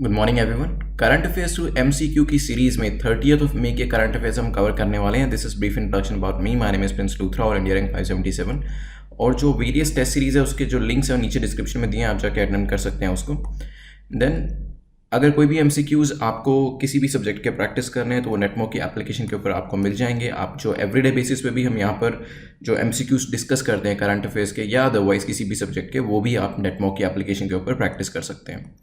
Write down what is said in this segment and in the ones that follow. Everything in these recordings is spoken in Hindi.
Good morning everyone. Current affairs to MCQ की सीरीज में 30th मई के करंट अफेयर्स हम कवर करने वाले हैं। This is brief introduction about me. My name is Prince Luthra और इंडिया रैंक 577। और जो वेरियस टेस्ट सीरीज है उसके जो लिंक्स हैं नीचे डिस्क्रिप्शन में दिए हैं, आप जाके अटेंड कर सकते हैं उसको। देन अगर कोई भी एमसीक्यूज़ आपको किसी भी सब्जेक्ट के प्रैक्टिस करने हैं तो वो नेटमो की एप्लीकेशन के ऊपर आपको मिल जाएंगे। आप जो एवरीडे बेसिस पे भी हम यहाँ पर जो एमसीक्यूज़ डिस्कस करते हैं करंट अफेयर्स के या अदरवाइज किसी भी सब्जेक्ट के, वो भी आप नेटमो की एप्लीकेशन के ऊपर प्रैक्टिस कर सकते हैं।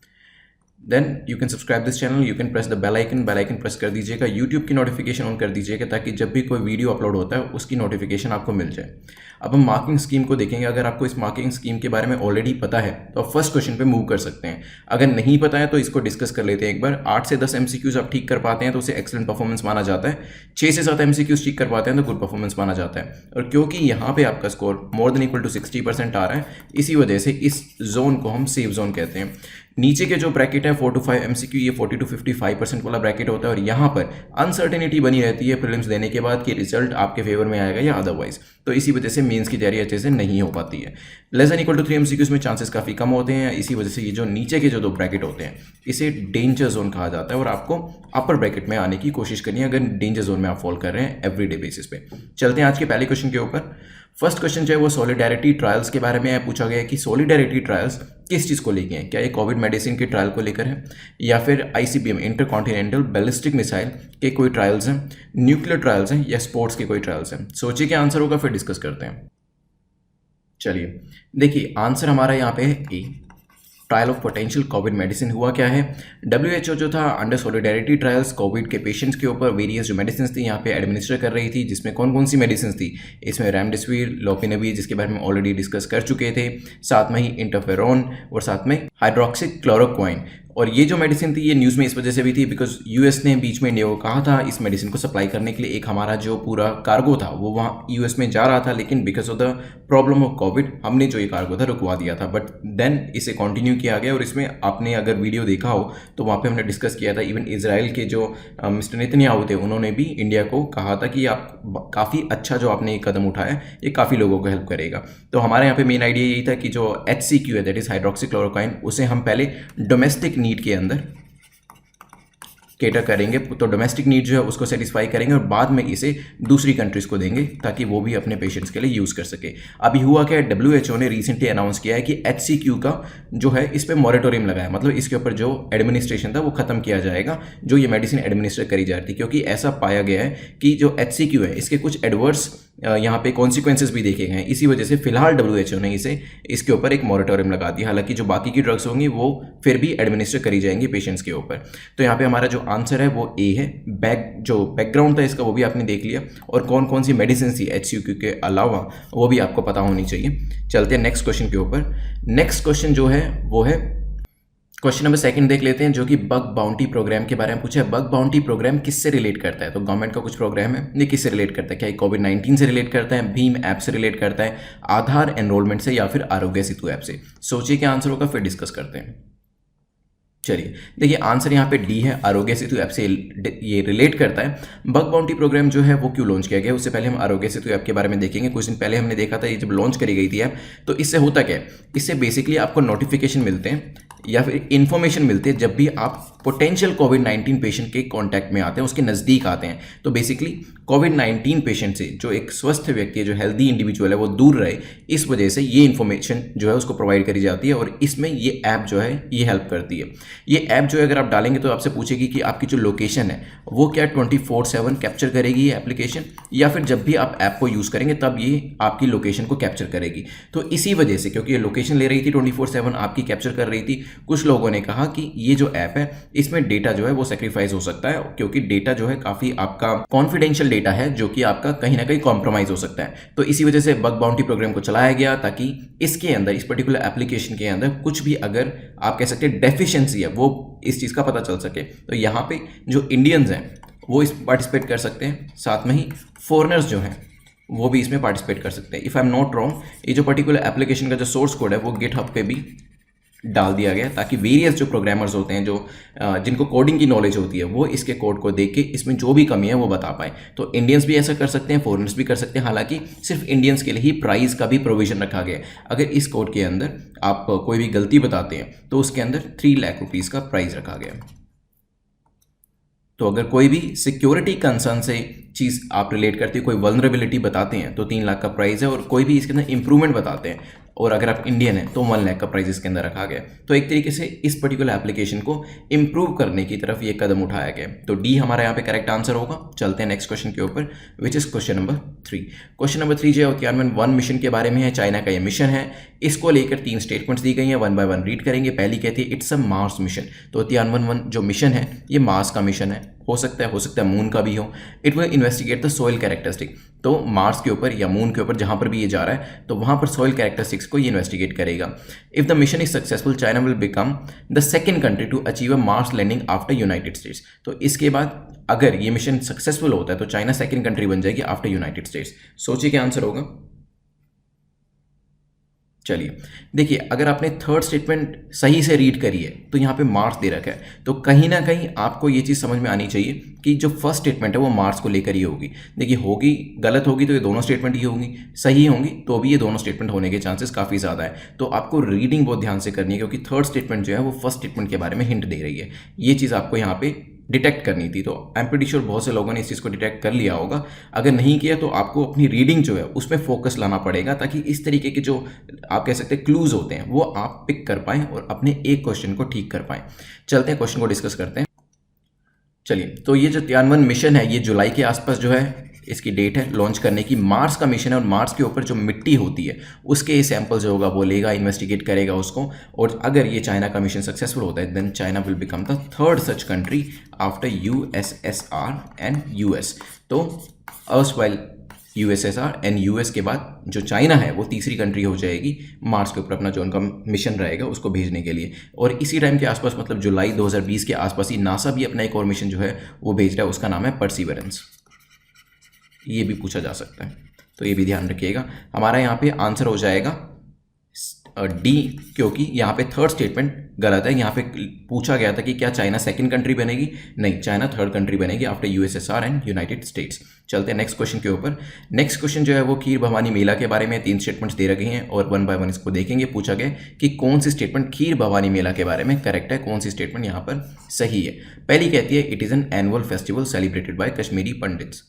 Then you can subscribe this channel, you can press the bell icon press कर दीजिएगा। यूट्यूब की नोटिफिकेशन ऑन कर दीजिएगा ताकि जब भी कोई वीडियो अपलोड होता है उसकी नोटिफिकेशन आपको मिल जाए। अब हम मार्किंग स्कीम को देखेंगे। अगर आपको इस मार्किंग स्कीम के बारे में ऑलरेडी पता है तो आप फर्स्ट क्वेश्चन पे मूव कर सकते हैं। अगर नहीं पता है तो इसको डिस्कस कर लेते हैं एक बार। 8 से 10 एमसीक्यूज आप ठीक कर पाते हैं तो उसे एक्सलेंट परफॉर्मेंस माना जाता है। 6 से 7 एमसीक्यूज ठीक कर पाते हैं तो गुड परफॉर्मेंस माना जाता है। और क्योंकि यहाँ पे आपका score more than equal to 60% आ रहा है, इसी वजह से इस जोन को हम सेफ जोन कहते हैं। नीचे के जो ब्रैकेट है 4 to 5 एमसीक्यू, ये 40 to 55% वाला ब्रैकेट होता है। और यहाँ पर अनसर्टेनिटी बनी रहती है प्रीलिम्स देने के बाद कि रिजल्ट आपके फेवर में आएगा या अदरवाइज। तो इसी वजह से मेंस की तैयारी अच्छे से नहीं हो पाती है। Less than equal to 3 MCQs में चांसेस काफ़ी कम होते हैं। इसी वजह से ये जो नीचे के जो दो ब्रैकेट होते हैं इसे डेंजर जोन कहा जाता है और आपको अपर ब्रैकेट में आने की कोशिश करनी है अगर डेंजर जोन में आप फॉल कर रहे हैं एवरीडे बेसिस पे। चलते हैं आज के पहले क्वेश्चन के ऊपर। फर्स्ट क्वेश्चन जो है वो सॉलिडेरिटी ट्रायल्स के बारे में पूछा गया है कि सॉलिडेरिटी ट्रायल्स किस चीज़ को लेके हैं। क्या ये कोविड मेडिसिन के ट्रायल को लेकर है या फिर आईसीबीएम इंटरकॉन्टिनेंटल बैलिस्टिक मिसाइल के कोई ट्रायल्स हैं, न्यूक्लियर ट्रायल्स हैं या स्पोर्ट्स के कोई ट्रायल्स हैं। सोचिए क्या आंसर होगा, फिर डिस्कस करते हैं। चलिए देखिए, आंसर हमारा यहाँ पे है a, trial of potential COVID medicine. हुआ क्या है, WHO जो था अंडर सॉलिडेरिटी ट्रायल्स कोविड के पेशेंट्स के ऊपर वेरियस जो मेडिसिन थी यहाँ पे एडमिनिस्टर कर रही थी। जिसमें कौन कौन सी मेडिसिन थी, इसमें रेमडेसिविर, लोपिनेविर जिसके बारे में ऑलरेडी डिस्कस कर चुके थे, साथ में ही इंटरफेरॉन और साथ में हाइड्रोक्सी क्लोरोक्वाइन। और ये जो मेडिसिन थी ये न्यूज़ में इस वजह से भी थी बिकॉज यूएस ने बीच में इंडिया को कहा था इस मेडिसिन को सप्लाई करने के लिए। एक हमारा जो पूरा कार्गो था वो वहाँ यूएस में जा रहा था, लेकिन because of the problem of Covid हमने जो ये कार्गो था रुकवा दिया था। बट देन इसे कंटिन्यू किया गया और इसमें आपने अगर वीडियो देखा हो तो वहाँ पे हमने डिस्कस किया था। इवन इजराइल के जो मिस्टर नेतन्याहू थे उन्होंने भी इंडिया को कहा था कि आप काफ़ी अच्छा जो आपने ये कदम उठाया ये काफ़ी लोगों को हेल्प करेगा। तो हमारे यहाँ पे मेन आइडिया यही था कि जो HCQ है दैट इज़ हाइड्रोक्सी क्लोरोक्वाइन, उसे हम पहले डोमेस्टिक नीड के अंदर केटर करेंगे। तो डोमेस्टिक नीड जो है उसको सेटिस्फाई करेंगे और बाद में इसे दूसरी कंट्रीज को देंगे ताकि वो भी अपने पेशेंट्स के लिए यूज़ कर सके। अभी हुआ क्या है, WHO ने रिसेंटली अनाउंस किया है कि HCQ का जो है इस पर मॉरेटोरियम लगाया, मतलब इसके ऊपर जो एडमिनिस्ट्रेशन था वो खत्म किया जाएगा जो ये मेडिसिन एडमिनिस्टर करी जा रही थी। क्योंकि ऐसा पाया गया है कि जो HCQ है इसके कुछ एडवर्स यहाँ पे कॉन्सिक्वेंसेज भी देखे गए हैं। इसी वजह से फिलहाल WHO ने इसके ऊपर एक मॉरेटोरियम लगा दिया। हालांकि जो बाकी की ड्रग्स होंगी वो फिर भी एडमिनिस्टर करी जाएंगी पेशेंट्स के ऊपर। तो यहाँ पे हमारा जो आंसर है वो ए है। जो बैकग्राउंड था इसका वो भी आपने देख लिया और कौन कौन सी मेडिसिन थी HCQ के अलावा वो भी आपको पता होनी चाहिए। चलते हैं नेक्स्ट क्वेश्चन के ऊपर। नेक्स्ट क्वेश्चन जो है वो है क्वेश्चन नंबर 2 देख लेते हैं जो कि बग बाउंटी प्रोग्राम के बारे में पूछा है। बग बाउंटी प्रोग्राम किससे रिलेट करता है, तो गवर्नमेंट का कुछ प्रोग्राम है, ये किससे रिलेट करता है। क्या ये कोविड-19 से रिलेट करता है, भीम ऐप से रिलेट करता है, आधार एनरोलमेंट से या फिर आरोग्य सेतु ऐप से। सोचिए क्या आंसर होगा, फिर डिस्कस करते हैं। चलिए देखिए, आंसर यहाँ पे डी है, आरोग्य सेतु ऐप से ये रिलेट करता है। बग बाउंटी प्रोग्राम जो है वो क्यों लॉन्च किया गया, उससे पहले हम आरोग्य सेतु ऐप के बारे में देखेंगे। कुछ दिन पहले हमने देखा था ये जब लॉन्च करी गई थी ऐप, तो इससे होता क्या है, इससे बेसिकली आपको नोटिफिकेशन मिलते हैं या फिर इन्फॉर्मेशन मिलती है जब भी आप पोटेंशियल कोविड-19 पेशेंट के कांटेक्ट में आते हैं, उसके नज़दीक आते हैं। तो बेसिकली कोविड-19 पेशेंट से जो एक स्वस्थ व्यक्ति है, जो हेल्दी इंडिविजुअल है, वो दूर रहे, इस वजह से ये इन्फॉर्मेशन जो है उसको प्रोवाइड करी जाती है और इसमें ये ऐप जो है ये हेल्प करती है। ये ऐप जो है अगर आप डालेंगे तो आपसे पूछेगी कि आपकी जो लोकेशन है वो क्या 24/7 कैप्चर करेगी ये एप्लीकेशन, या फिर जब भी आप ऐप को यूज़ करेंगे तब ये आपकी लोकेशन को कैप्चर करेगी। तो इसी वजह से, क्योंकि ये लोकेशन ले रही थी 24/7 आपकी कैप्चर कर रही थी, कुछ लोगों ने कहा कि ये जो ऐप है इसमें डेटा जो है वो सेक्रीफाइस हो सकता है, क्योंकि डेटा जो है काफ़ी आपका कॉन्फिडेंशियल डेटा है जो कि आपका कहीं ना कहीं कॉम्प्रोमाइज़ हो सकता है। तो इसी वजह से बग बाउंटी प्रोग्राम को चलाया गया ताकि इसके अंदर, इस पर्टिकुलर एप्लीकेशन के अंदर कुछ भी अगर आप कह सकते हैं डेफिशिएंसी है वो इस चीज़ का पता चल सके। तो यहाँ पे जो इंडियंस हैं वो इस पार्टिसिपेट कर सकते हैं, साथ में ही फॉरेनर्स जो हैं वो भी इसमें पार्टिसिपेट कर सकते हैं। If I am not wrong, ये जो पर्टिकुलर एप्लीकेशन का जो सोर्स कोड है वो गिटहब पे भी डाल दिया गया ताकि वेरियस जो प्रोग्रामर्स होते हैं, जो जिनको कोडिंग की नॉलेज होती है, वो इसके कोड को देख के इसमें जो भी कमी है वो बता पाए। तो इंडियंस भी ऐसा कर सकते हैं, फॉरेनर्स भी कर सकते हैं। हालांकि सिर्फ इंडियंस के लिए ही प्राइस का भी प्रोविजन रखा गया है। अगर इस कोड के अंदर आप कोई भी गलती बताते हैं तो उसके अंदर 3 लाख रुपीज़ का प्राइस रखा गया है। तो अगर कोई भी सिक्योरिटी कंसर्न से चीज़ आप रिलेट करते हैं, कोई वल्नरेबिलिटी बताते हैं तो 3 लाख का प्राइस है, और कोई भी इसके अंदर इंप्रूवमेंट बताते हैं और अगर आप इंडियन हैं तो 1 लाख का प्राइस इसके अंदर रखा गया। तो एक तरीके से इस पर्टिकुलर एप्लीकेशन को इंप्रूव करने की तरफ ये कदम उठाया गया। तो डी हमारा यहाँ पे करेक्ट आंसर होगा। चलते हैं नेक्स्ट क्वेश्चन के ऊपर, which is question number 3। Question number 3 जो है तियानवन 1 मिशन के बारे में है। चाइना का ये मिशन है, इसको लेकर 3 स्टेटमेंट्स दी गई हैं, 1 बाय 1 रीड करेंगे। पहली कहती है इट्स अ मार्स मिशन। तो तियानवन 1 जो मिशन है ये मार्स का मिशन है, हो सकता है मून का भी हो। It will investigate the soil characteristic. तो मार्स के ऊपर या मून के ऊपर जहां पर भी ये जा रहा है तो वहां पर सॉइल कैरेक्टरिस्टिक्स को ये इन्वेस्टिगेट करेगा। If the mission is successful China will become the second country to achieve a Mars landing after United States. तो इसके बाद अगर ये मिशन सक्सेसफुल होता है तो चाइना सेकंड कंट्री बन जाएगी आफ्टर यूनाइटेड स्टेट्स। सोचिए क्या आंसर होगा। चलिए देखिए, अगर आपने थर्ड स्टेटमेंट सही से रीड करी है तो यहाँ पे मार्स दे रखा है, तो कहीं ना कहीं आपको ये चीज़ समझ में आनी चाहिए कि जो फर्स्ट स्टेटमेंट है वो मार्स को लेकर ही होगी। देखिए होगी, गलत होगी तो ये दोनों स्टेटमेंट ही होंगी, सही होंगी तो भी ये दोनों स्टेटमेंट होने के चांसेस काफ़ी ज़्यादा है। तो आपको रीडिंग बहुत ध्यान से करनी है क्योंकि थर्ड स्टेटमेंट जो है वो फर्स्ट स्टेटमेंट के बारे में हिंट दे रही है। ये चीज़ आपको यहाँ पे डिटेक्ट करनी थी। तो आई एम प्रीटी श्योर बहुत से लोगों ने इस चीज़ को डिटेक्ट कर लिया होगा। अगर नहीं किया तो आपको अपनी रीडिंग जो है उसमें फोकस लाना पड़ेगा ताकि इस तरीके के जो आप कह सकते हैं क्लूज होते हैं वो आप पिक कर पाएं और अपने एक क्वेश्चन को ठीक कर पाएं। चलते हैं क्वेश्चन को डिस्कस करते हैं। चलिए, तो ये जो तियानवन मिशन है ये जुलाई के आसपास जो है इसकी डेट है लॉन्च करने की। मार्स का मिशन है और मार्स के ऊपर जो मिट्टी होती है उसके सैंपल जो होगा वो लेगा, इन्वेस्टिगेट करेगा उसको। और अगर ये चाइना का मिशन सक्सेसफुल होता है then China will become the third such country after USSR and US. तो अर्स्टवाइल यूएसएसआर एंड यूएस के बाद जो चाइना है वो तीसरी कंट्री हो जाएगी मार्स के ऊपर अपना जो उनका मिशन रहेगा उसको भेजने के लिए। और इसी टाइम के आसपास मतलब जुलाई 2020 के आसपास ही नासा भी अपना एक और मिशन जो है वो भेज रहा है, उसका नाम है परसिवरेंस। ये भी पूछा जा सकता है तो ये भी ध्यान रखिएगा। हमारा यहाँ पे आंसर हो जाएगा डी, क्योंकि यहाँ पे थर्ड स्टेटमेंट गलत है। यहाँ पे पूछा गया था कि क्या चाइना सेकंड कंट्री बनेगी, नहीं, चाइना थर्ड कंट्री बनेगी after USSR and United states. चलते हैं नेक्स्ट क्वेश्चन के ऊपर। नेक्स्ट क्वेश्चन जो है वो खीर भवानी मेला के बारे में 3 स्टेटमेंट्स दे रखे हैं और 1 बाय 1 इसको देखेंगे। पूछा गया कि कौन सी स्टेटमेंट खीर भवानी मेला के बारे में करेक्ट है, कौन सी स्टेटमेंट यहाँ पर सही है। पहली कहती है it is an annual festival celebrated by Kashmiri pandits.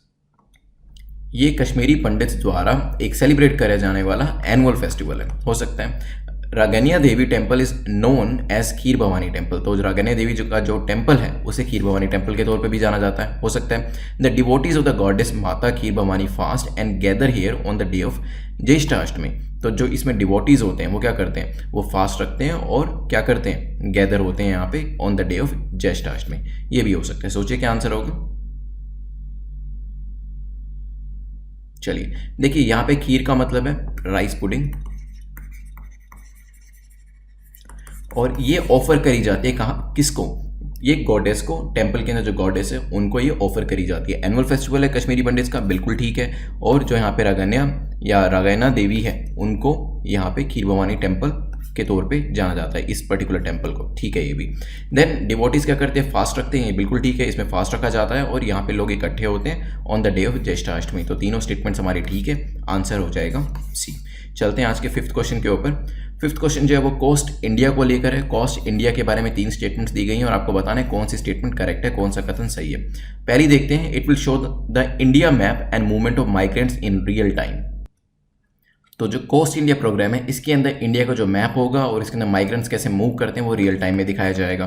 ये कश्मीरी पंडित्स द्वारा एक सेलिब्रेट किया जाने वाला एनुअल फेस्टिवल है। हो सकता है Ragnya Devi temple is known as Kheer Bhawani temple. तो रागनिया देवी का जो टेम्पल है उसे खीर भवानी टेम्पल के तौर पे भी जाना जाता है। हो सकता है the devotees of the goddess Mata Kheer Bhawani fast and gather here on the day of Jyeshthashtami. तो जो इसमें डिवोटीज होते हैं वो क्या करते हैं, वो फास्ट रखते हैं और क्या करते हैं, गैदर होते हैं यहाँ पे ऑन द डे ऑफ ज्येष्ठाष्टमी। ये भी हो सकता है। सोचिए क्या आंसर होगा। चलिए देखिए, यहाँ पे खीर का मतलब है राइस पुडिंग और ये ऑफर करी जाती है कहाँ, किसको, ये गॉडेस को, टेम्पल के अंदर जो गॉडेस है उनको ये ऑफर करी जाती है। एनुअल फेस्टिवल है कश्मीरी पंडित्स का, बिल्कुल ठीक है। और जो यहाँ पे रागन्या या रागैना देवी है उनको यहाँ पे खीर भवानी टेम्पल के तौर पे जाना जाता है, इस पर्टिकुलर टेम्पल को, ठीक है ये भी। देन डिवोटीज क्या करते हैं, फास्ट रखते हैं, ये बिल्कुल ठीक है, इसमें फास्ट रखा जाता है और यहाँ पे लोग इकट्ठे होते हैं on the day of Jyeshthashtami. तो तीनों स्टेटमेंट्स हमारी ठीक है, आंसर हो जाएगा सी। चलते हैं आज के 5th क्वेश्चन के ऊपर। 5th क्वेश्चन जो है वो कोस्ट इंडिया को लेकर है। कोस्ट इंडिया के बारे में 3 स्टेटमेंट्स दी गई हैं और आपको बताना है कौन सी स्टेटमेंट करेक्ट है, कौन सा कथन सही है। पहली देखते हैं, it will show the India map and movement of migrants in real time. तो जो कोस्ट इंडिया प्रोग्राम है इसके अंदर इंडिया का जो मैप होगा और इसके अंदर माइग्रेंट्स कैसे मूव करते हैं वो रियल टाइम में दिखाया जाएगा।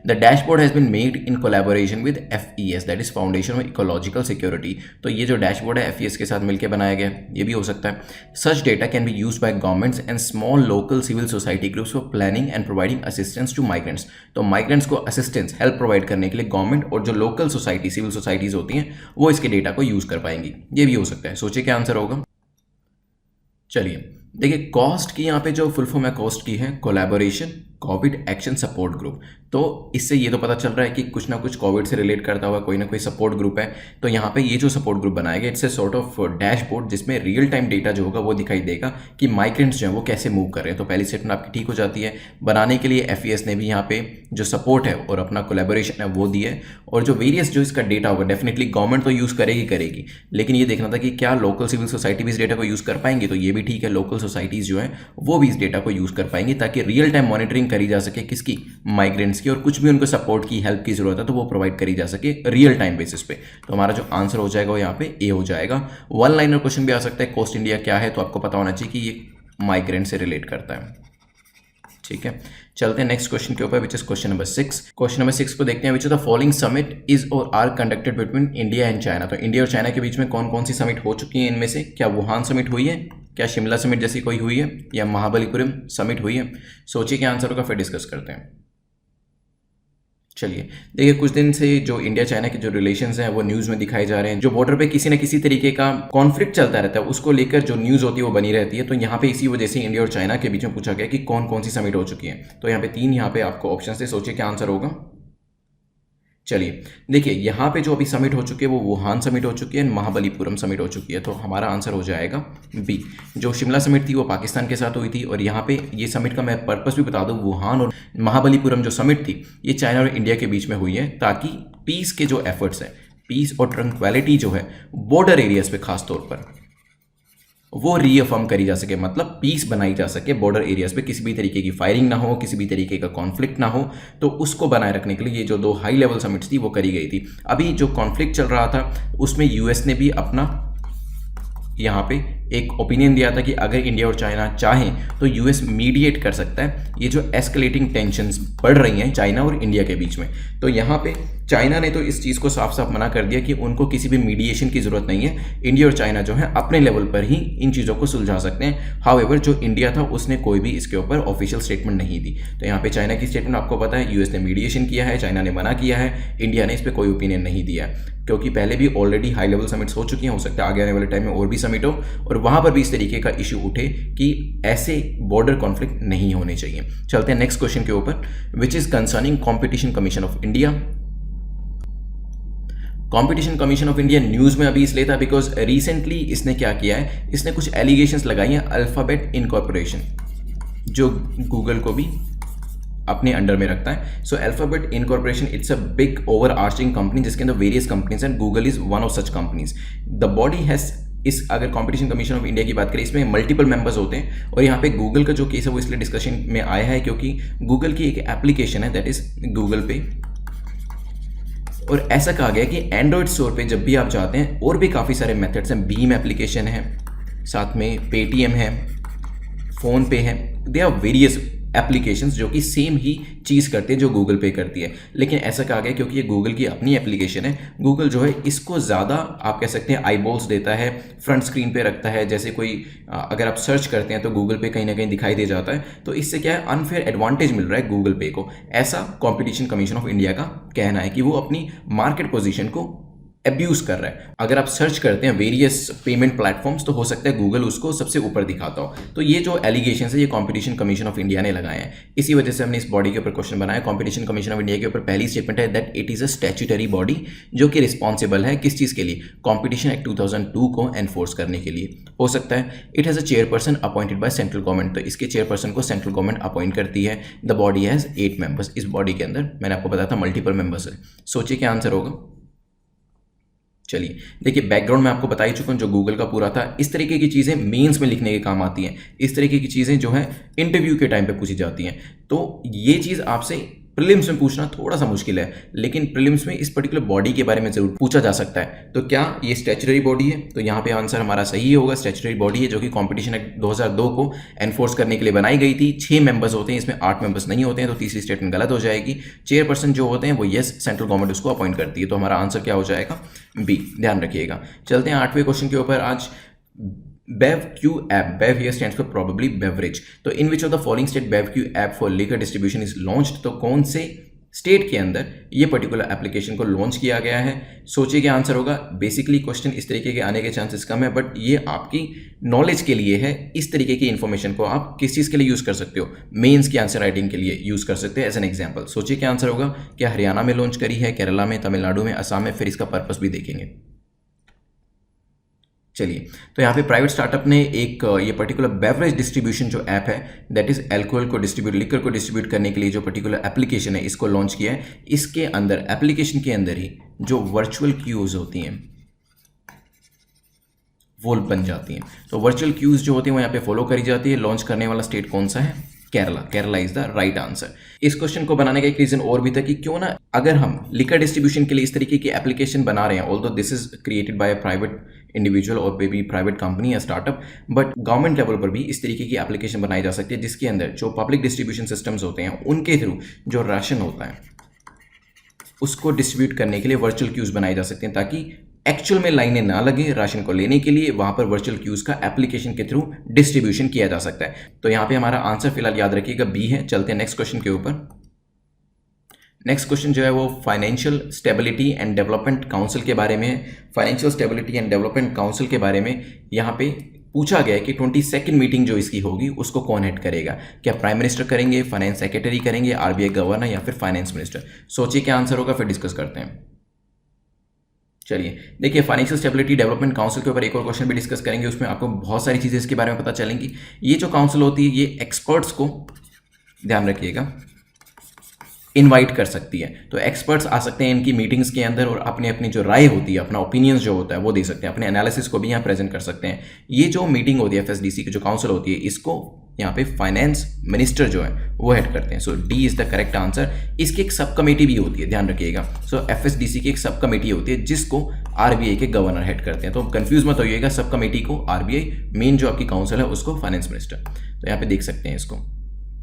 The dashboard has been made in collaboration with FES, that is foundation of ecological security. तो ये जो डैशबोर्ड है FES के साथ मिलकर बनाया गया, ये भी हो सकता है। Such data can be used by governments and small local civil society groups for planning and providing assistance to migrants. तो माइग्रेंट्स को असिस्टेंस, हेल्प प्रोवाइड करने के लिए गवर्नमेंट और जो लोकल सोसाइटी, सिविल सोसाइटीज होती हैं वो इसके डेटा को यूज़ कर पाएंगी, ये भी हो सकता है। सोचिए क्या आंसर होगा। चलिए देखिए कॉस्ट की यहाँ पे जो फुल फॉर्म है कॉस्ट की है collaboration Covid action support group. तो इससे ये तो पता चल रहा है कि कुछ ना कुछ कोविड से रिलेट करता हुआ कोई ना कोई सपोर्ट ग्रुप है। तो यहाँ पे ये जो सपोर्ट ग्रुप बनाया गया it's a sort of dashboard जिसमें रियल टाइम डेटा जो होगा वो दिखाई देगा कि माइग्रेंट्स जो है वो कैसे मूव कर रहे हैं। तो पहली स्टेटमेंट आपकी ठीक हो जाती है। बनाने के लिए FES ने भी यहाँ पे जो सपोर्ट है और अपना कोलैबोरेशन है वो दिया है। और जो वेरियस जो इसका डेटा होगा डेफिनेटली गवर्नमेंट तो यूज़ करेगी, लेकिन ये देखना था कि क्या लोकल सिविल सोसाइटी भी इस डेटा को यूज़ कर पाएंगे। तो ये भी ठीक है, लोकल सोसाइटीज़ जो है वो भी इस डेटा को यूज़ कर पाएंगी ताकि रियल टाइम मॉनिटरिंग करी जा सके किसकी, माइग्रेंट्स की, और कुछ भी उनको सपोर्ट की हेल्प की जरूरत है तो वो प्रोवाइड करी जा सके रियल टाइम बेसिस पे। तो हमारा जो आंसर हो जाएगा वो यहाँ पे ए हो जाएगा। वन लाइनर क्वेश्चन भी आ सकता है, कोस्ट इंडिया क्या है, तो आपको पता होना चाहिए कि ये माइग्रेंट से रिलेट करता है। ठीक है, चलते हैं नेक्स्ट क्वेश्चन के ऊपर which is question number 6। Question number 6 को देखते हैं। Which of the following summit is or are conducted between India and China. तो इंडिया और चाइना के बीच में कौन कौन सी समिट हो चुकी है इनमें से? क्या वुहान समिट हुई है, क्या शिमला समिट जैसी कोई हुई है, या महाबलीपुरम समिट हुई है? सोचिए क्या आंसर होगा, फिर डिस्कस करते हैं। चलिए देखिए, कुछ दिन से जो इंडिया चाइना के जो रिलेशंस हैं वो न्यूज़ में दिखाए जा रहे हैं। जो बॉर्डर पे किसी न किसी तरीके का कॉन्फ्लिक्ट चलता रहता है उसको लेकर जो न्यूज़ होती है वो बनी रहती है। तो यहाँ पे इसी वजह से इंडिया और चाइना के बीच में पूछा गया कि कौन कौन सी समिट हो चुकी है। तो यहाँ पे 3 यहाँ पे आपको ऑप्शन से, सोचिए क्या आंसर होगा। चलिए देखिए, यहाँ पे जो अभी समिट हो चुकी है वो वुहान समिट हो चुकी है, महाबलीपुरम समिट हो चुकी है। तो हमारा आंसर हो जाएगा बी। जो शिमला समिट थी वो पाकिस्तान के साथ हुई थी, और यहाँ पे ये समिट का मैं पर्पस भी बता दूँ, वुहान और महाबलीपुरम जो समिट थी ये चाइना और इंडिया के बीच में हुई है ताकि पीस के जो एफर्ट्स हैं, पीस और ट्रंक्वैलिटी जो है बॉर्डर एरियाज पे खास तौर पर वो रीअफर्म करी जा सके, मतलब पीस बनाई जा सके बॉर्डर एरियाज पे, किसी भी तरीके की फायरिंग ना हो, किसी भी तरीके का कॉन्फ्लिक्ट ना हो। तो उसको बनाए रखने के लिए ये जो 2 हाई लेवल समिट्स थी वो करी गई थी। अभी जो कॉन्फ्लिक्ट चल रहा था उसमें यूएस ने भी अपना यहाँ पे एक ओपिनियन दिया था कि अगर इंडिया और चाइना चाहें तो यूएस मीडिएट कर सकता है ये जो एस्केलेटिंग टेंशन्स बढ़ रही हैं चाइना और इंडिया के बीच में। तो यहाँ पे चाइना ने तो इस चीज़ को साफ साफ मना कर दिया कि उनको किसी भी मीडिएशन की ज़रूरत नहीं है, इंडिया और चाइना जो है अपने लेवल पर ही इन चीज़ों को सुलझा सकते हैं। हाउएवर जो इंडिया था उसने कोई भी इसके ऊपर ऑफिशियल स्टेटमेंट नहीं दी। तो यहाँ पे चाइना की स्टेटमेंट आपको पता है, यूएस ने मीडिएशन किया है, चाइना ने मना किया है, इंडिया ने इस पर कोई ओपिनियन नहीं दिया, क्योंकि पहले भी ऑलरेडी हाई लेवल समिट्स हो चुकी हैं, हो सकता है आगे आने वाले टाइम में और भी समिट हो और वहाँ पर भी इस तरीके का इशू उठे कि ऐसे बॉर्डर कॉन्फ्लिक्ट नहीं होने चाहिए। चलते हैं नेक्स्ट क्वेश्चन के ऊपर, which is concerning competition commission of India. Competition commission of India news में अभी इसलिए था बिकॉज रिसेंटली इसने क्या किया है, इसने कुछ एलिगेशंस लगाई हैं अल्फाबेट इनकॉर्पोरेशन, जो गूगल को भी अपने अंडर में रखता है। So Alphabet incorporation it's a big overarching company जिसके अंदर various companies and Google is one of such companies. The body has is, अगर कॉम्पिटिशन कमीशन ऑफ इंडिया की बात करें, इसमें मल्टीपल मेंबर्स होते हैं। और यहाँ पे गूगल का जो केस है वो इसलिए डिस्कशन में आया है क्योंकि गूगल की एक एप्लीकेशन है दैट इज गूगल पे, और ऐसा कहा गया कि एंड्रॉयड स्टोर पे जब भी आप जाते हैं और भी काफ़ी सारे मेथड्स हैं, भीम एप्लीकेशन है, साथ में पेटीएम है, फ़ोन पे है, दे आर वेरियस एप्लीकेशंस जो कि सेम ही चीज़ करते हैं जो गूगल पे करती है। लेकिन ऐसा कहा गया क्योंकि ये गूगल की अपनी एप्लीकेशन है, गूगल जो है इसको ज़्यादा आप कह सकते हैं आईबॉल्स देता है, फ्रंट स्क्रीन पे रखता है। जैसे कोई अगर आप सर्च करते हैं तो गूगल पे कहीं ना कहीं दिखाई दे जाता है, तो इससे क्या है अनफेयर एडवांटेज मिल रहा है गूगल पे को। ऐसा कॉम्पिटिशन कमीशन ऑफ इंडिया का कहना है कि वो अपनी मार्केट पोजीशन को एब्यूज कर रहा है। अगर आप सर्च करते हैं वेरियस पेमेंट प्लेटफॉर्म्स तो हो सकता है गूगल उसको सबसे ऊपर दिखाता हो। तो ये जो एलिगेशन है ये कॉम्पिटिशन कमीशन ऑफ इंडिया ने लगाए हैं, इसी वजह से हमने इस बॉडी के ऊपर क्वेश्चन बनाया। कॉम्पिटिशन कमीशन ऑफ इंडिया के ऊपर पहली स्टेटमेंट है that it is a statutory body जो कि रिस्पॉन्सिबल है किस चीज़ के लिए, कॉम्पिटिशन एक्ट 2002 को एनफोर्स करने के लिए। हो सकता है it has a chairperson appointed by central government, तो इसके चेयरपर्सन को सेंट्रल गवर्नमेंट अपॉइंट करती है। द बॉडी हैज़ 8 मेंबर्स, इस बॉडी के अंदर मैंने आपको बताया था मल्टीपल मेंबर्स है। सोचिए क्या आंसर होगा। चलिए देखिए, बैकग्राउंड में आपको बता ही चुका हूँ जो गूगल का पूरा था। इस तरीके की चीज़ें मेंस में लिखने के काम आती हैं, इस तरीके की चीज़ें जो है इंटरव्यू के टाइम पे पूछी जाती हैं। तो ये चीज़ आपसे प्रीलिम्स में पूछना थोड़ा सा मुश्किल है, लेकिन प्रीलिम्स में इस पर्टिकुलर बॉडी के बारे में जरूर पूछा जा सकता है। तो क्या ये स्टैट्यूटरी बॉडी है? तो यहाँ पे आंसर हमारा सही होगा, स्टैट्यूटरी बॉडी है जो कि कॉम्पिटिशन एक्ट 2002 को एनफोर्स करने के लिए बनाई गई थी। 6 मेंबर्स होते हैं, इसमें 8 मेंबर्स नहीं होते हैं, तो तीसरी स्टेटमेंट गलत हो जाएगी। चेयरपर्सन जो होते हैं वो येस सेंट्रल गवर्नमेंट उसको अपॉइंट करती है, तो हमारा आंसर क्या हो जाएगा, बी। ध्यान रखिएगा। चलते हैं 8वें क्वेश्चन के ऊपर। आज BevQ app, Bev here stands for probably beverage। तो in which of the following state BevQ app for liquor distribution is launched? तो कौन से स्टेट के अंदर ये पर्टिकुलर एप्लीकेशन को लॉन्च किया गया है? सोचिए क्या आंसर होगा। बेसिकली क्वेश्चन इस तरीके के आने के चांसेस कम है, बट ये आपकी नॉलेज के लिए है। इस तरीके की इन्फॉर्मेशन को आप किस चीज़ के लिए यूज़ कर सकते हो? मेंस की आंसर राइटिंग के लिए यूज़ कर सकते हैं एज एन एग्जाम्पल। सोचिए क्या आंसर होगा। क्या हरियाणा में लॉन्च करी है, केरला में, तमिलनाडु में, असम में? फिर इसका पर्पस भी देखेंगे। चलिए, तो यहाँ पे प्राइवेट स्टार्टअप ने एक ये पर्टिकुलर बेवरेज डिस्ट्रीब्यूशन जो ऐप है, दैट इज अल्कोहल को डिस्ट्रीब्यूट, लिकर को डिस्ट्रीब्यूट करने के लिए जो पर्टिकुलर एप्लीकेशन है, इसको लॉन्च किया है। इसके अंदर एप्लीकेशन के अंदर ही जो वर्चुअल क्यूज होती हैं वो बन जाती हैं। तो वर्चुअल क्यूज जो होती हैं वो यहाँ पे फॉलो करी जाती है। लॉन्च करने वाला स्टेट कौन सा है? Kerala. Kerala is the right answer. इस क्वेश्चन को बनाने का एक रीजन और भी था कि क्यों ना अगर हम लिकर डिस्ट्रीब्यूशन के लिए इस तरीके की एप्लीकेशन बना रहे हैं, although this is created by a private individual और मे बी प्राइवेट कंपनी या स्टार्टअप, बट गवर्नमेंट लेवल पर भी इस तरीके की एप्लीकेशन बनाई जा सकती है जिसके अंदर जो पब्लिक डिस्ट्रीब्यूशन सिस्टम्स होते हैं उनके थ्रू जो राशन होता है उसको डिस्ट्रीब्यूट करने के लिए वर्चुअल क्यूज बनाए जा सकते हैं, ताकि एक्चुअल में लाइनें ना लगे राशन को लेने के लिए। वहां पर वर्चुअल क्यूज का एप्लीकेशन के थ्रू डिस्ट्रीब्यूशन किया जा सकता है। तो यहां पे हमारा आंसर फिलहाल याद रखिएगा बी है। चलते हैं नेक्स्ट क्वेश्चन के ऊपर। नेक्स्ट क्वेश्चन जो है वो financial stability and development council के बारे में है। Financial stability and development council के बारे में यहाँ पे पूछा गया है कि 22nd मीटिंग जो इसकी होगी उसको कौन हेड करेगा? क्या प्राइम मिनिस्टर करेंगे, फाइनेंस सेक्रेटरी करेंगे, आरबीआई गवर्नर या फिर फाइनेंस मिनिस्टर? सोचिए क्या आंसर होगा, फिर डिस्कस करते हैं। चलिए देखिए, फाइनेंशियल स्टेबिलिटी डेवलपमेंट काउंसिल के ऊपर एक और क्वेश्चन भी डिस्कस करेंगे। उसमें आपको बहुत सारी चीज़ें इसके बारे में पता चलेंगी। ये जो काउंसिल होती है ये एक्सपर्ट्स को, ध्यान रखिएगा, इनवाइट कर सकती है। तो एक्सपर्ट्स आ सकते हैं इनकी मीटिंग्स के अंदर और अपनी अपनी जो राय होती है, अपना ओपिनियंस जो होता है वो दे सकते हैं, अपने एनालिसिस को भी यहाँ प्रेजेंट कर सकते हैं। ये जो मीटिंग होती है एफएसडीसी की जो काउंसिल होती है, इसको यहाँ पे फाइनेंस मिनिस्टर जो है वो हेड करते हैं। So D is the correct answer. इसकी एक सब कमेटी भी होती है, ध्यान रखिएगा। सो एफएसडीसी की एक सब कमेटी होती है जिसको आरबीआई के गवर्नर हेड करते हैं। तो कंफ्यूज मत होइएगा, सब कमेटी को आरबीआई, मेन जो आपकी काउंसिल है उसको फाइनेंस मिनिस्टर। तो यहाँ पे देख सकते हैं इसको।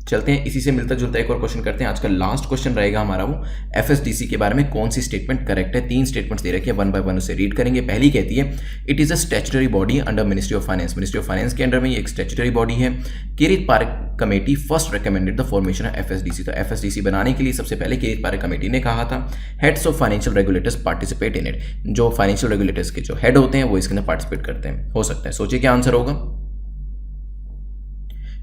चलते हैं, इसी से मिलता जुलता एक और क्वेश्चन करते हैं। आज का लास्ट क्वेश्चन रहेगा हमारा वो एफएसडीसी के बारे में कौन सी स्टेटमेंट करेक्ट है। 3 स्टेटमेंट्स दे रखी है, 1 बाय 1 उसे रीड करेंगे। पहली कहती है it is a statutory body under ministry of finance. Ministry of finance के अंडर में ये एक स्टैट्यूटरी बॉडी है। Kirit Parekh committee first recommended the formation of FSDC. तो एफएसडीसी बनाने के लिए सबसे पहले किरीट पारेख कमेटी ने कहा था heads of financial regulators participate in it. जो फाइनेंशियल रेगुलेटर्स के जो हेड होते हैं वो इसके अंदर पार्टिसिपेट करते हैं, हो सकता है। सोचिए क्या आंसर होगा।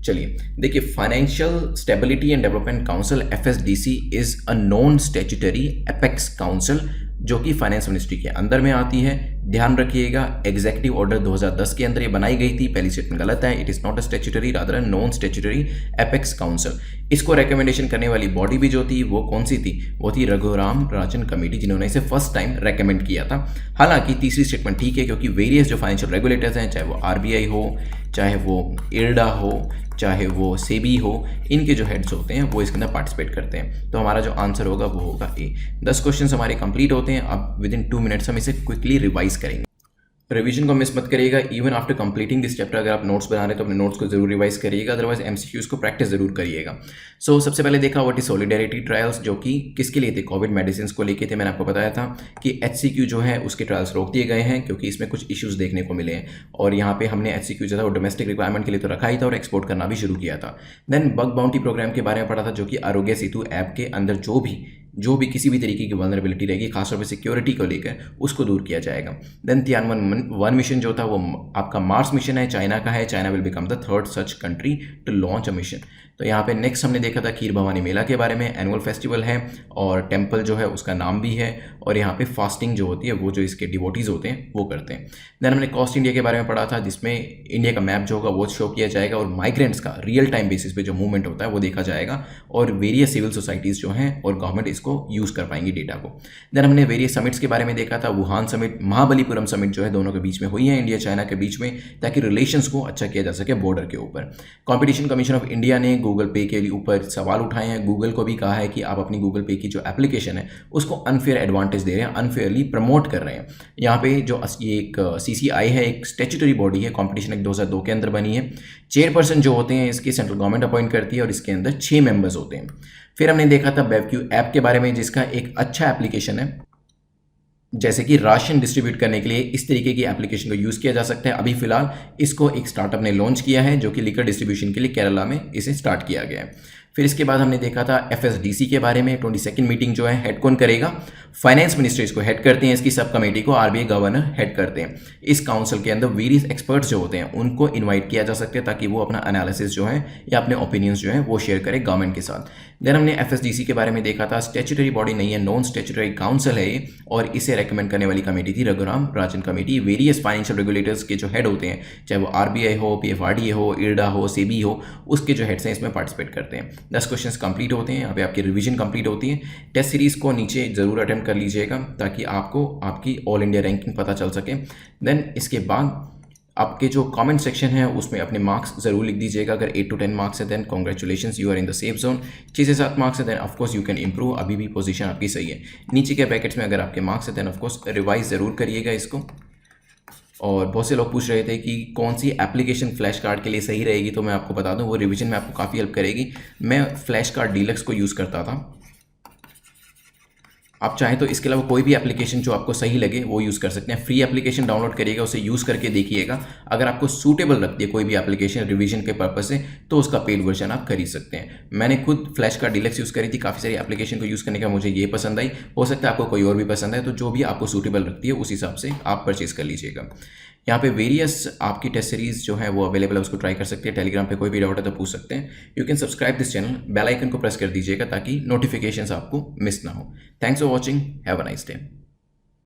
चलिए देखिए, financial stability and development council FSDC is a non statutory apex council जो कि फाइनेंस मिनिस्ट्री के अंदर में आती है। ध्यान रखिएगा, एग्जीक्यूटिव ऑर्डर 2010 के अंदर ये बनाई गई थी। पहली स्टेटमेंट गलत है। It is not a statutory, rather a non statutory apex council. इसको रेकमेंडेशन करने वाली बॉडी भी जो थी वो कौन सी थी? वो थी रघुराम राजन कमेटी, जिन्होंने इसे फर्स्ट टाइम रेकमेंड किया था। हालांकि तीसरी स्टेटमेंट ठीक है, क्योंकि वेरियस जो फाइनेंशियल रेगुलेटर्स हैं, चाहे वो आरबीआई हो, चाहे वो इरडा हो, चाहे वो सेबी हो, इनके जो हेड्स होते हैं वो इसके अंदर पार्टिसिपेट करते हैं। तो हमारा जो आंसर होगा वो होगा ए। 10 क्वेश्चन हमारे कंप्लीट होते हैं। अब विद इन 2 मिनट्स हम इसे क्विकली रिवाइज करेंगे। रिवीजन को मिस मत करिएगा। Even after completing this chapter अगर आप नोट्स बना रहे हैं तो अपने नोट्स को जरूर रिवाइज करिएगा, अदरवाइज एमसीक्यूज को प्रैक्टिस जरूर करिएगा। सो सबसे पहले देखा व्हाट इज सॉलिडेरिटी ट्रायल्स, जो कि किसके लिए थे? कोविड मेडिसिन को लेके थे। मैंने आपको बताया था कि एचसीक्यू जो है उसके ट्रायल्स रोक दिए गए हैं क्योंकि इसमें कुछ इश्यूज देखने को मिले हैं। और यहाँ पे हमने एचसीक्यू जो था वो डोमेस्टिक रिक्वायरमेंट के लिए तो रखा ही था और एक्सपोर्ट करना भी शुरू किया था। देन बग बाउंटी प्रोग्राम के बारे में पढ़ा था, जो कि आरोग्य सेतु ऐप के अंदर जो भी किसी भी तरीके की वल्नरेबिलिटी रहेगी, खासतौर पर सिक्योरिटी को लेकर, उसको दूर किया जाएगा। देन तियानवन मिशन जो था वो आपका मार्स मिशन है, चाइना का है। China will become the 3rd such country to launch a mission. तो यहाँ पे नेक्स्ट हमने देखा था खीर भवानी मेला के बारे में। एनुअल फेस्टिवल है और टेम्पल जो है उसका नाम भी है। और यहाँ पे फास्टिंग जो होती है वो जो इसके डिवोटीज होते हैं वो करते हैं। देन हमने कॉस्ट इंडिया के बारे में पढ़ा था, जिसमें इंडिया का मैप जो होगा वो शो किया जाएगा और माइग्रेंट्स का रियल टाइम बेसिस पे जो मूवमेंट होता है वो देखा जाएगा और वेरियस सिविल सोसाइटीज़ जो हैं और गवर्नमेंट इसको यूज़ कर पाएंगी डेटा को। देन हमने वेरियस समिट्स के बारे में देखा था। वुहान समिट, महाबलीपुरम समिट जो है दोनों के बीच में हुई है, इंडिया चाइना के बीच में, ताकि रिलेशंस को अच्छा किया जा सके बॉर्डर के ऊपर। कॉम्पिटिशन कमीशन ऑफ इंडिया ने गूगल पे के ऊपर सवाल उठाए हैं। गूगल को भी कहा है कि आप अपनी गूगल पे की जो एप्लीकेशन है उसको अनफेयर एडवांटेज दे रहे हैं, अनफेयरली प्रमोट कर रहे हैं। यहाँ पे जो ये एक सीसीआई है, एक स्टैट्यूटरी बॉडी है, कॉम्पिटिशन एक्ट 2002 के अंदर बनी है। चेयरपर्सन जो होते हैं इसकी सेंट्रल गवर्नमेंट अपॉइंट करती है और इसके अंदर 6 मेंबर्स होते हैं। फिर हमने देखा था बेवक्यू ऐप के बारे में, जिसका एक अच्छा एप्लीकेशन है, जैसे कि राशन डिस्ट्रीब्यूट करने के लिए इस तरीके की एप्लीकेशन को यूज़ किया जा सकता है। अभी फिलहाल इसको एक स्टार्टअप ने लॉन्च किया है, जो कि लिकर डिस्ट्रीब्यूशन के लिए केरला में इसे स्टार्ट किया गया है। फिर इसके बाद हमने देखा था FSDC के बारे में। 22nd मीटिंग जो है हेड कौन करेगा? फाइनेंस मिनिस्टर इसको हेड करते हैं, इसकी सब कमेटी को RBI गवर्नर हेड करते हैं। इस काउंसिल के अंदर वेरियस एक्सपर्ट्स जो होते हैं उनको इन्वाइट किया जा सकता है ताकि वो अपना एनालिसिस जो है या अपने ओपिनियंस जो है वो शेयर करें गवर्नमेंट के साथ। देन हमने FSDC के बारे में देखा था, स्टैट्यूटरी बॉडी नहीं है, नॉन स्टैट्यूटरी काउंसिल है ये, और इसे रेकमेंड करने वाली कमेटी थी Raghuram Rajan committee. Various financial regulators के जो हेड होते हैं, चाहे वो RBI हो, PFRDA हो, IRDA हो, SEBI हो, उसके जो हेड्स हैं इसमें पार्टिसिपेट करते हैं। 10 क्वेश्चंस कंप्लीट होते हैं, यहाँ पे आपकी रिवीजन कंप्लीट होती है। टेस्ट सीरीज को नीचे जरूर अटेम्प्ट कर लीजिएगा ताकि आपको आपकी ऑल इंडिया रैंकिंग पता चल सके। देन इसके बाद आपके जो कमेंट सेक्शन है उसमें अपने मार्क्स जरूर लिख दीजिएगा। अगर 8 to 10 मार्क्स है then congratulations, you are in the safe zone. 6 से 7 मार्क्स है then of course you can improve, अभी भी पोजीशन आपकी सही है। नीचे के ब्रैकेट्स में अगर आपके मार्क्स है देन ऑफकोर्स रिवाइज ज़रूर करिएगा इसको। और बहुत से लोग पूछ रहे थे कि कौन सी एप्लीकेशन फ्लैश कार्ड के लिए सही रहेगी, तो मैं आपको बता दूं वो रिवीजन में आपको काफ़ी हेल्प करेगी। मैं फ्लैश कार्ड डीलक्स को यूज़ करता था, आप चाहें तो इसके अलावा कोई भी एप्लीकेशन जो आपको सही लगे वो यूज़ कर सकते हैं। फ्री एप्लीकेशन डाउनलोड करिएगा, उसे यूज़ करके देखिएगा। अगर आपको सूटेबल लगती है कोई भी एप्लीकेशन रिवीजन के पर्पस से तो उसका पेड वर्जन आप खरीद सकते हैं। मैंने खुद फ्लैश कार्ड डीलक्स यूज़ करी थी, काफ़ी सारी एप्लीकेशन को यूज़ करने का मुझे ये पसंद आई, हो सकता है आपको कोई और भी पसंद है, तो जो भी आपको सूटेबल लगती है उस हिसाब से आप परचेज कर लीजिएगा। यहाँ पे वेरियस आपकी टेस्ट सीरीज जो है वो अवेलेबल है, उसको ट्राई कर सकते हैं। टेलीग्राम पे कोई भी डाउट है तो पूछ सकते हैं। You can subscribe this channel, bell icon को प्रेस कर दीजिएगा ताकि नोटिफिकेशंस आपको मिस ना हो। Thanks for watching, have a nice day.